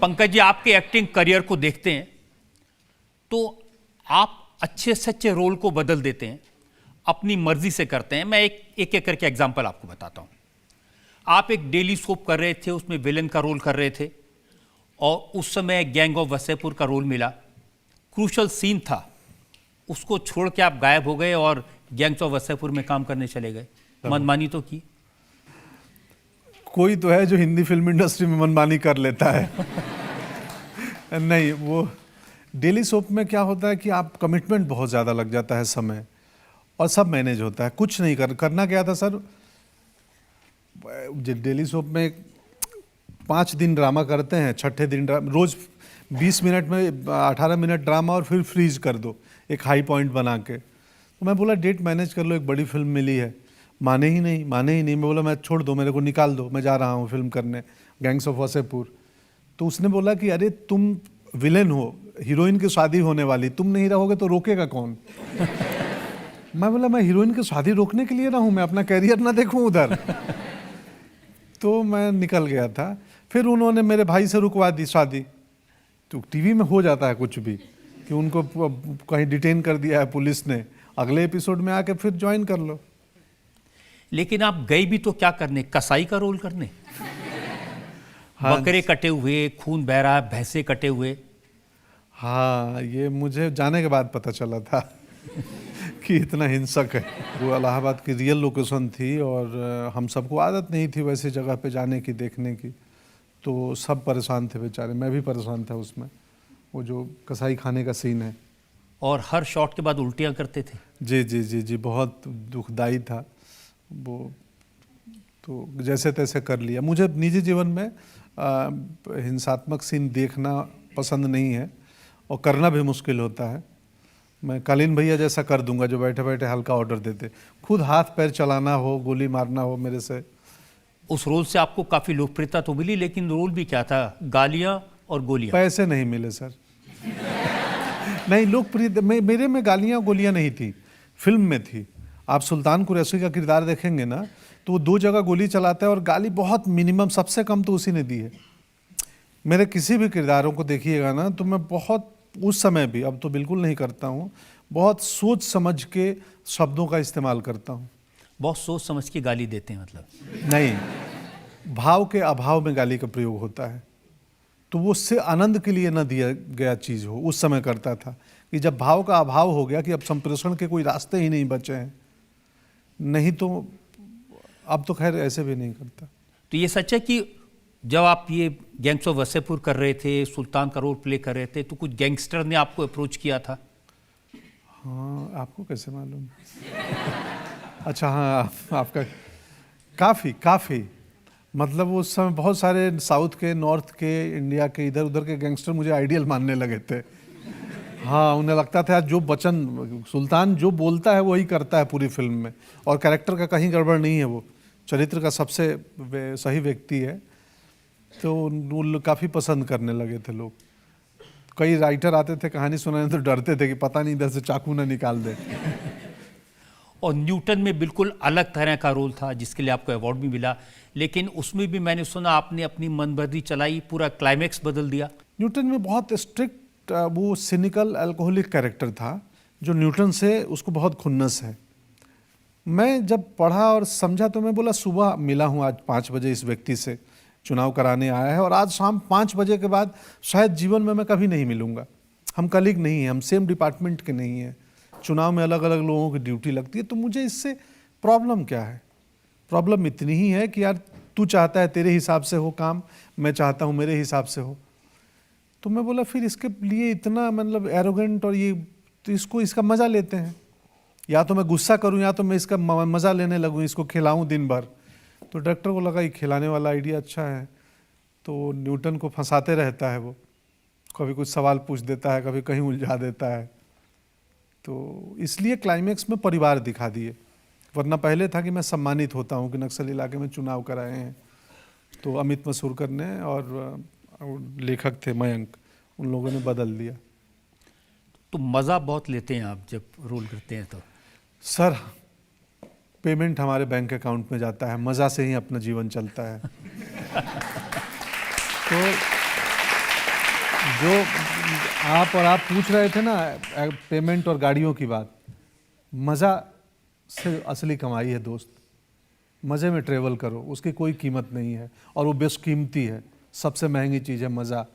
पंकज जी, आपके acting career को देखते हैं तो आप अच्छे से अच्छे रोल को बदल देते हैं, अपनी मर्जी से करते हैं। मैं एक एक करके एग्जांपल आपको बताता हूं। आप एक डेली सोप कर रहे थे, उसमें विलेन का रोल कर रहे थे और उस समय गैंग ऑफ वसेपुर का रोल मिला, क्रूशल सीन था, उसको छोड़ के आप गायब हो गए और गैंग्स ऑफ वसेपुर में काम करने चले गए। मनमानी तो की? कोई तो है जो हिंदी फिल्म इंडस्ट्री में मनमानी कर लेता है। नहीं, वो डेली सोप में क्या होता है कि आप कमिटमेंट बहुत ज़्यादा लग जाता है, समय और सब मैनेज होता है। कुछ नहीं करना क्या था सर, डेली सोप में 5 दिन ड्रामा करते हैं, छठे दिन रोज 20 मिनट में 18 मिनट ड्रामा और फिर फ्रीज कर दो एक हाई पॉइंट बना के। तो मैं बोला डेट मैनेज कर लो, एक बड़ी फिल्म मिली है। माने ही नहीं। मैं बोला मैं छोड़ दो, मेरे को निकाल दो, मैं जा रहा हूँ फिल्म करने, गैंग्स ऑफ वसेपुर। तो उसने बोला कि अरे तुम विलेन हो, हीरोइन की शादी होने वाली, तुम नहीं रहोगे तो रोकेगा कौन? मैं बोला मैं हीरोइन की शादी रोकने के लिए रहूं, मैं अपना कैरियर ना देखूं उधर। तो मैं निकल गया था। फिर उन्होंने मेरे भाई से रुकवा दी शादी। तो टीवी में हो जाता है कुछ भी कि उनको कहीं डिटेन कर दिया है पुलिस ने, अगले एपिसोड में आके फिर ज्वाइन कर लो। लेकिन आप गए भी तो क्या करने, कसाई का रोल करने? हाँ, बकरे कटे हुए, खून बह रहा, भैंसे कटे हुए। हाँ, ये मुझे जाने के बाद पता चला था कि इतना हिंसक है। वो इलाहाबाद की रियल लोकेशन थी और हम सबको आदत नहीं थी वैसी जगह पे जाने की, देखने की। तो सब परेशान थे बेचारे, मैं भी परेशान था उसमें। वो जो कसाई खाने का सीन है, और हर शॉट के बाद उल्टियाँ करते थे। जी जी जी जी, बहुत दुखदाई था वो। तो जैसे तैसे कर लिया। मुझे निजी जीवन में हिंसात्मक सीन देखना पसंद नहीं है और करना भी मुश्किल होता है। मैं कालीन भैया जैसा कर दूंगा जो बैठे बैठे हल्का ऑर्डर देते, खुद हाथ पैर चलाना हो, गोली मारना हो मेरे से। उस रोल से आपको काफ़ी लोकप्रियता तो मिली, लेकिन रोल भी क्या था, गालियाँ और गोलियाँ। पैसे नहीं मिले सर। नहीं, लोकप्रिय मेरे में गालियाँ गोलियाँ नहीं थी, फिल्म में थी। आप सुल्तान कुरैशी का किरदार देखेंगे ना तो वो 2 जगह गोली चलाता है और गाली बहुत मिनिमम, सबसे कम तो उसी ने दी है। मेरे किसी भी किरदारों को देखिएगा ना तो मैं बहुत, उस समय भी, अब तो बिल्कुल नहीं करता हूँ, बहुत सोच समझ के शब्दों का इस्तेमाल करता हूँ। बहुत सोच समझ के गाली देते हैं मतलब? नहीं, भाव के अभाव में गाली का प्रयोग होता है। तो वो उससे आनंद के लिए न दिया गया चीज़ हो, उस समय करता था। कि जब भाव का अभाव हो गया कि अब संप्रेषण के कोई रास्ते ही नहीं बचे हैं, नहीं तो अब तो खैर ऐसे भी नहीं करता। तो ये सच है कि जब आप ये गैंग्स ऑफ वसेपुर कर रहे थे, सुल्तान का रोल प्ले कर रहे थे, तो कुछ गैंगस्टर ने आपको अप्रोच किया था? हाँ, आपको कैसे मालूम? अच्छा, हाँ, आपका काफ़ी मतलब उस समय बहुत सारे साउथ के, नॉर्थ के, इंडिया के इधर उधर के गैंगस्टर मुझे आइडियल मानने लगे थे। हाँ, उन्हें लगता था जो बच्चन सुल्तान जो बोलता है वही करता है पूरी फिल्म में, और कैरेक्टर का कहीं गड़बड़ नहीं है, वो चरित्र का सबसे सही व्यक्ति है। तो वो काफ़ी पसंद करने लगे थे लोग। कई राइटर आते थे कहानी सुनाने तो डरते थे कि पता नहीं इधर से चाकू ना निकाल दे। और न्यूटन में बिल्कुल अलग तरह का रोल था जिसके लिए आपको अवार्ड भी मिला, लेकिन उसमें भी मैंने सुना आपने अपनी मनमर्जी चलाई, पूरा क्लाइमैक्स बदल दिया। न्यूटन में बहुत स्ट्रिक्ट, वो सिनिकल अल्कोहलिक कैरेक्टर था जो न्यूटन से उसको बहुत खुन्नस है। मैं जब पढ़ा और समझा तो मैं बोला सुबह मिला हूँ आज 5 बजे इस व्यक्ति से, चुनाव कराने आया है, और आज शाम 5 बजे के बाद शायद जीवन में मैं कभी नहीं मिलूंगा। हम कलीग नहीं हैं, हम सेम डिपार्टमेंट के नहीं हैं, चुनाव में अलग अलग लोगों की ड्यूटी लगती है। तो मुझे इससे प्रॉब्लम क्या है? प्रॉब्लम इतनी ही है कि यार तू चाहता है तेरे हिसाब से हो काम, मैं चाहता हूँ मेरे हिसाब से हो। तो मैं बोला फिर इसके लिए इतना मतलब एरोगेंट, और ये तो इसका मज़ा लेते हैं। या तो मैं गुस्सा करूँ या तो मैं इसका मज़ा लेने लगूँ, इसको खिलाऊँ दिन भर। तो डायरेक्टर को लगा ये खिलाने वाला आइडिया अच्छा है, तो न्यूटन को फंसाते रहता है वो, कभी कुछ सवाल पूछ देता है, कभी कहीं उलझा देता है। तो इसलिए क्लाइमैक्स में परिवार दिखा दिए, वरना पहले था कि मैं सम्मानित होता हूँ कि नक्सल इलाके में चुनाव कराए हैं। तो अमित मसूरकर ने और लेखक थे मयंक, उन लोगों ने बदल दिया। तो मज़ा बहुत लेते हैं आप जब रोल करते हैं? तो सर पेमेंट हमारे बैंक अकाउंट में जाता है, मज़ा से ही अपना जीवन चलता है। तो जो आप पूछ रहे थे ना पेमेंट और गाड़ियों की बात, मज़ा से असली कमाई है दोस्त। मज़े में ट्रेवल करो, उसकी कोई कीमत नहीं है और वो बेशकीमती है। सबसे महंगी चीज़ है मज़ा।